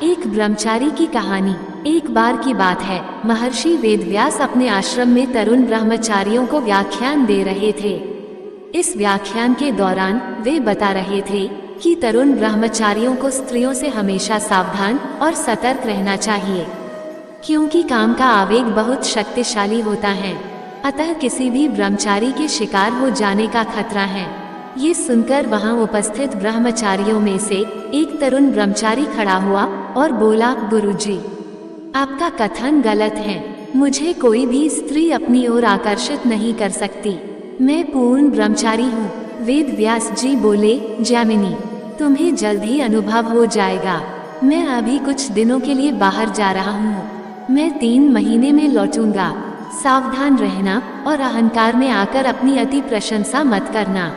एक ब्रह्मचारी की कहानी। एक बार की बात है, महर्षि वेदव्यास अपने आश्रम में तरुण ब्रह्मचारियों को व्याख्यान दे रहे थे। इस व्याख्यान के दौरान वे बता रहे थे कि तरुण ब्रह्मचारियों को स्त्रियों से हमेशा सावधान और सतर्क रहना चाहिए, क्योंकि काम का आवेग बहुत शक्तिशाली होता है। अतः किसी भी ब्रह्मचारी के शिकार हो जाने का खतरा है। ये सुनकर वहां उपस्थित ब्रह्मचारियों में से एक तरुण ब्रह्मचारी खड़ा हुआ और बोला, गुरुजी, आपका कथन गलत है। मुझे कोई भी स्त्री अपनी ओर आकर्षित नहीं कर सकती। मैं पूर्ण ब्रह्मचारी हूँ। वेद व्यास जी बोले, जैमिनी, तुम्हें जल्द ही अनुभव हो जाएगा। मैं अभी कुछ दिनों के लिए बाहर जा रहा हूँ। मैं 3 महीने में लौटूंगा। सावधान रहना और अहंकार में आकर अपनी अति प्रशंसा मत करना।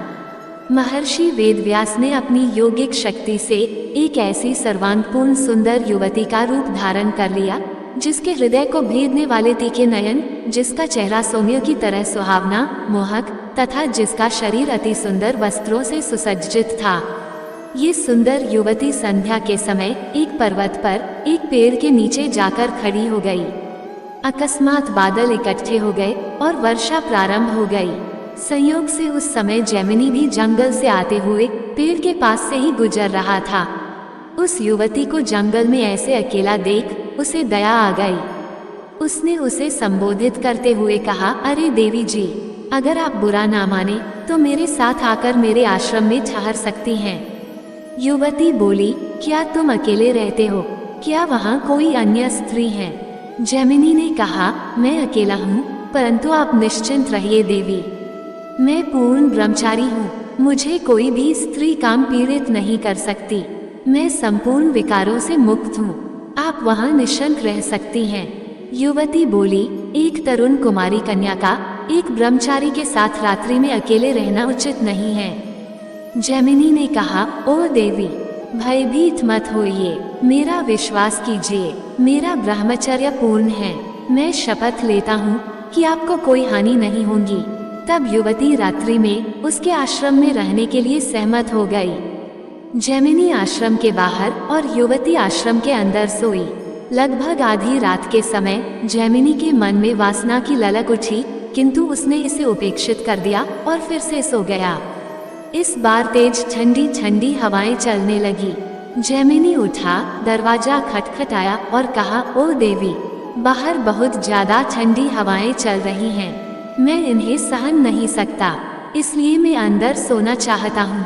महर्षि वेदव्यास ने अपनी योगिक शक्ति से एक ऐसी सर्वांगपूर्ण सुंदर युवती का रूप धारण कर लिया, जिसके हृदय को भेदने वाले तीखे नयन, जिसका चेहरा सौम्य की तरह सुहावना, मोहक तथा जिसका शरीर अति सुंदर वस्त्रों से सुसज्जित था। ये सुंदर युवती संध्या के समय एक पर्वत पर एक पेड़ के नीचे जाकर खड़ी हो गई। अकस्मात बादल इकट्ठे हो गए और वर्षा प्रारंभ हो गई। संयोग से उस समय जैमिनी भी जंगल से आते हुए पेड़ के पास से ही गुजर रहा था। उस युवती को जंगल में ऐसे अकेला देख उसे दया आ गई। उसने उसे संबोधित करते हुए कहा, अरे देवी जी, अगर आप बुरा ना माने तो मेरे साथ आकर मेरे आश्रम में ठहर सकती हैं। युवती बोली, क्या तुम अकेले रहते हो? क्या वहाँ कोई अन्य स्त्री है? जैमिनी ने कहा, मैं अकेला हूँ, परंतु आप निश्चिंत रहिए देवी। मैं पूर्ण ब्रह्मचारी हूँ। मुझे कोई भी स्त्री काम पीड़ित नहीं कर सकती। मैं संपूर्ण विकारों से मुक्त हूँ। आप वहाँ निश्चिंत रह सकती हैं। युवती बोली, एक तरुण कुमारी कन्या का एक ब्रह्मचारी के साथ रात्रि में अकेले रहना उचित नहीं है। जैमिनी ने कहा, ओ देवी, भयभीत मत होइए। मेरा विश्वास कीजिए, मेरा ब्रह्मचर्य पूर्ण है। मैं शपथ लेता हूँ कि आपको कोई हानि नहीं होगी। तब युवती रात्रि में उसके आश्रम में रहने के लिए सहमत हो गई। जैमिनी आश्रम के बाहर और युवती आश्रम के अंदर सोई। लगभग आधी रात के समय जैमिनी के मन में वासना की ललक उठी, किंतु उसने इसे उपेक्षित कर दिया और फिर से सो गया। इस बार तेज ठंडी ठंडी हवाएं चलने लगी। जैमिनी उठा, दरवाजा खटखटाया और कहा, ओ देवी, बाहर बहुत ज्यादा ठंडी हवाएं चल रही हैं। मैं इन्हें सहन नहीं सकता, इसलिए मैं अंदर सोना चाहता हूँ।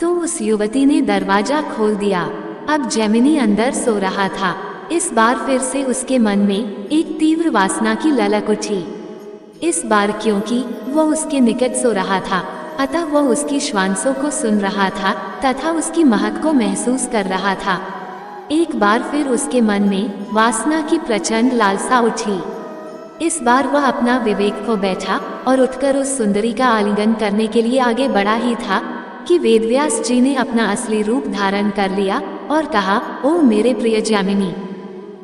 तो उस युवती ने दरवाजा खोल दिया। अब जैमिनी अंदर सो रहा था। इस बार फिर से उसके मन में एक तीव्र वासना की ललक उठी। इस बार क्योंकि वह उसके निकट सो रहा था, अतः वह उसकी श्वासों को सुन रहा था तथा उसकी महक को महसूस कर रहा था। एक बार फिर उसके मन में वासना की प्रचंड लालसा उठी। इस बार वह अपना विवेक खो बैठा और उठकर उस सुंदरी का आलिंगन करने के लिए आगे बढ़ा ही था कि वेदव्यास जी ने अपना असली रूप धारण कर लिया और कहा, ओ मेरे प्रिय जैमिनी,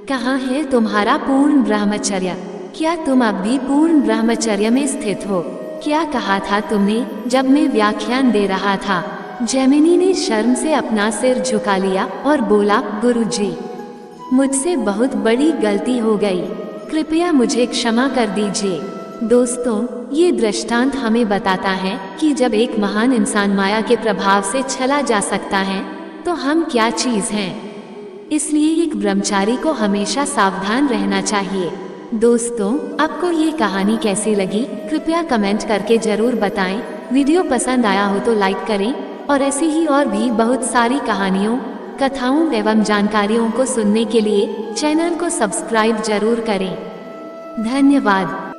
कहाँ है तुम्हारा पूर्ण ब्रह्मचर्य? क्या तुम अब भी पूर्ण ब्रह्मचर्य में स्थित हो? क्या कहा था तुमने जब मैं व्याख्यान दे रहा था? जैमिनी ने शर्म से अपना सिर झुका लिया और बोला, गुरुजी, मुझसे बहुत बड़ी गलती हो गई। कृपया मुझे क्षमा कर दीजिए। दोस्तों, ये दृष्टांत हमें बताता है कि जब एक महान इंसान माया के प्रभाव से छला जा सकता है तो हम क्या चीज हैं। इसलिए एक ब्रह्मचारी को हमेशा सावधान रहना चाहिए। दोस्तों, आपको ये कहानी कैसी लगी कृपया कमेंट करके जरूर बताएं। वीडियो पसंद आया हो तो लाइक करें और ऐसी ही और भी बहुत सारी कहानियों, कथाओं एवं जानकारियों को सुनने के लिए चैनल को सब्सक्राइब जरूर करें। धन्यवाद।